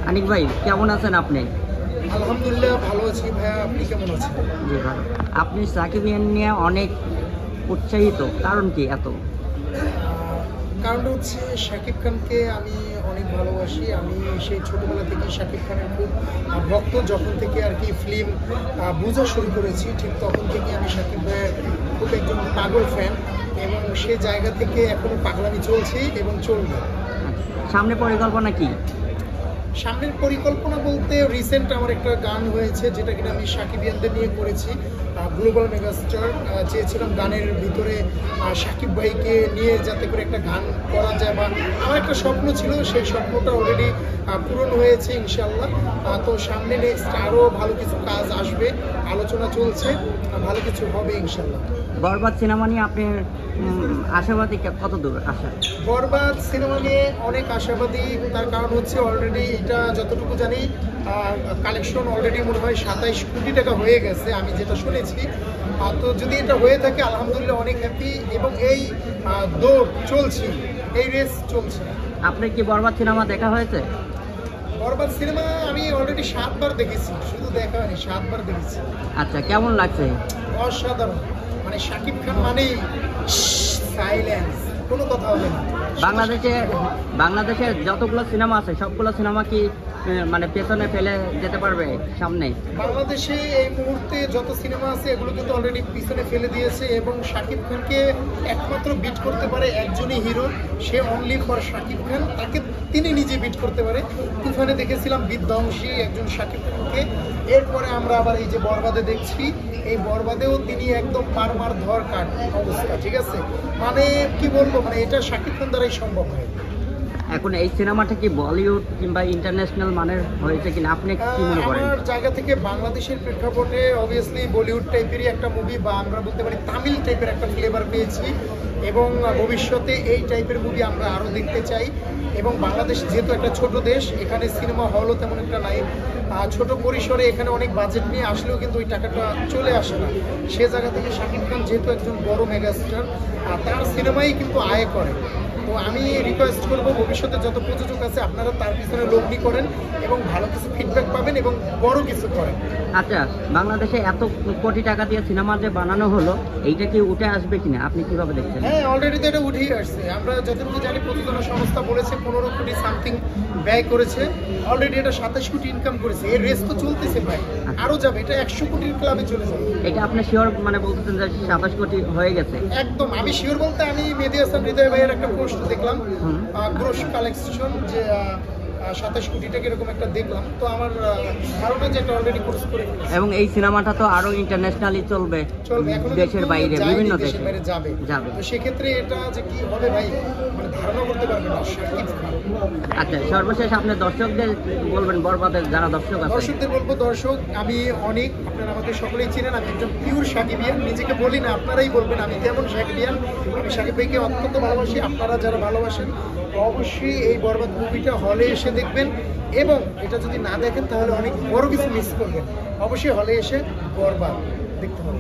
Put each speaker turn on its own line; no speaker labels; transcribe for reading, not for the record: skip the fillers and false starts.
আনিক ভাই কেমন আছেন আপনি?
আলহামদুলিল্লাহ ভালো আছি ভাইয়া, আপনি কেমন আছেন?
জি ভালো। আপনি সাকিব খান নিয়ে অনেক উৎসাহিত, কারণ কি এত?
কারণ হচ্ছে শাকিব খানকে আমি অনেক ভালোবাসি। আমি সেই ছোটোবেলা থেকে শাকিব খানের খুব ভক্ত। যখন থেকে আর কি ফিল্ম বোঝা শুরু করেছি, ঠিক তখন থেকে আমি শাকিব ভাইয়ের খুব একজন পাগল ফ্যান, এবং সে জায়গা থেকে এখনও পাগলামি চলছে এবং চলবে।
সামনে পরিকল্পনা কি?
সামনের পরিকল্পনা বলতে রিসেন্ট আমার একটা গান হয়েছে, যেটা কিনা আমি সাকিবিয়ানদের নিয়ে করেছি। গ্লোবাল মেগাস্টার চেয়েছিলাম গানের ভিতরে সাকিব ভাইকে নিয়ে যাতে করে একটা গান করা যায়, বা আমার একটা স্বপ্ন ছিল, সেই স্বপ্নটা অলরেডি পূরণ হয়েছে ইনশাল্লাহ। তো সামনে নেক্সট আরও ভালো কিছু কাজ আসবে, আলোচনা চলছে, ভালো কিছু হবে ইনশাল্লাহ।
বরবাদ সিনেমা নিয়ে আপনি আশাবাদী কত দূর আশা?
বরবাদ সিনেমা নিয়ে অনেক আশাবাদী, তার কারণ হচ্ছে অলরেডি এটা যতটুকু জানি কালেকশন অলরেডি মনে হয় 27 কোটি টাকা হয়ে গেছে, আমি যেটা শুনেছি। তো যদি এটা হয়ে থাকে আলহামদুলিল্লাহ অনেক হ্যাপি, এবং এই দৌড় চলছে, এই রেস চলছে।
আপনার কি বরবাদ সিনেমা দেখা হয়েছে?
বরবাদ সিনেমা আমি অলরেডি 7 বার দেখেছি, শুধু দেখা হয়নি, 7 বার দেখেছি।
আচ্ছা, কেমন লাগছে?
অসাধারণ, মানে শাকিব খান মানেই সাইলেন্স, কোনো কথা হবে না।
বাংলাদেশের যতগুলো সিনেমা আছে সবগুলো সিনেমা কি মানে পেছনে ফেলে যেতে পারবে সামনে?
বাংলাদেশে এই মুহূর্তে যত সিনেমা আছে এগুলো কিন্তু অলরেডি পিছনে ফেলে দিয়েছে, এবং শাকিব খানকে একমাত্র বিট করতে পারে একজনই হিরো, সে অনলি ফর শাকিব খান, তাকে তিনি নিজে বিট করতে পারে। তুফানে দেখেছিলাম বিধ্বংসী একজন শাকিব খানকে, এরপরে আমরা আবার এই যে বরবাদে দেখছি, এই বরবাদেও তিনি একদম মার ধর কাট অবস্থা, ঠিক আছে? মানে কি বলবো, মানে এটা শাকিব খান দ্বারাই সম্ভব হয়।
এখন এই সিনেমাটা কি বলিউড কিংবা ইন্টারন্যাশনাল মানের হয়েছে কিনা আপনি কি মনে করেন?
আমার জায়গা থেকে বাংলাদেশের প্রেক্ষাপটে অবভিয়াসলি বলিউড টাইপেরই একটা মুভি, বা আমরা বলতে পারি তামিল টাইপের একটা ফ্লেভার পেয়েছি, এবং ভবিষ্যতে এই টাইপের মুভি আমরা আরও দেখতে চাই। এবং বাংলাদেশ যেহেতু একটা ছোট দেশ, এখানে সিনেমা হলও তেমন একটা নাই, ছোট পরিসরে এখানে অনেক বাজেট নিয়ে আসলেও কিন্তু ওই টাকাটা চলে আসে না। সে জায়গা থেকে শাকিব খান যেহেতু একজন বড় মেগাস্টার, তার সিনেমাই কিন্তু আয় করে। তো আমি রিকোয়েস্ট করবো ভবিষ্যতে যত প্রযোজক আছে আপনারা তার পিছনে লগ্নি করেন, এবং ভালো কিছু ফিডব্যাক পাবেন, এবং বড় কিছু করেন।
আচ্ছা, বাংলাদেশে এত কোটি টাকা দিয়ে সিনেমা যে বানানো হলো, এইটা কি উঠে আসবে কিনা আপনি কিভাবে দেখছেন?
হ্যাঁ, অলরেডি তো এটা উঠেই আসছে। আমরা যতটুকু জানি প্রযোজনা সংস্থা বলেছে 15 কোটি সামথিং ব্যয় করেছে, অলরেডি এটা 27 কোটি ইনকাম করেছে। এর রেস তো চলতেছে ভাই, আরও যাবে, এটা 100 কোটির ক্লাবে চলে যাবে।
এটা আপনি শিওর মানে বলতেছেন যে 27 কোটি হয়ে গেছে?
একদম আমি শিওর বলতে, আমি মেহেদী হাসান হৃদয় ভাইয়ের একটা পোস্ট দেখলাম, গ্রোস কালেকশন, যে 27 কোটি টাকা এরকম একটা দেখলাম। তো আমার ধারণা যে এটা অলরেডি কোর্স করে ফেলেছে।
এবং এই সিনেমাটা তো আরো ইন্টারন্যাশনালি চলবে, দেশের বাইরে বিভিন্ন দেশে
যাবে। তো সেক্ষেত্রে এটা যে কি হবে ভাই, মানে ধারণা করতে পারবে না।
আচ্ছা, সর্বশেষ আপনি দর্শকদের বলবেন, বরবাদের যারা দর্শক আছে
দর্শকদের বলবো, দর্শক আমি অনেক, আপনারা আমাকে সকলেই চিনেন, আমি একজন পিওর সাকিবিয়ান, নিজেকে বলি না, আপনারাই বলবেন আমি কেমন সাকিবিয়ান। আমি সাকিব ভাইকে অত্যন্ত ভালোবাসি, আপনারা যারা ভালোবাসেন অবশ্যই এই বরবাদ মুভিটা হলে এসে দেখবেন, এবং এটা যদি না দেখেন তাহলে অনেক বড় কিছু মিস করবেন। অবশ্যই হলে এসে বরবাদ দেখতে হবে।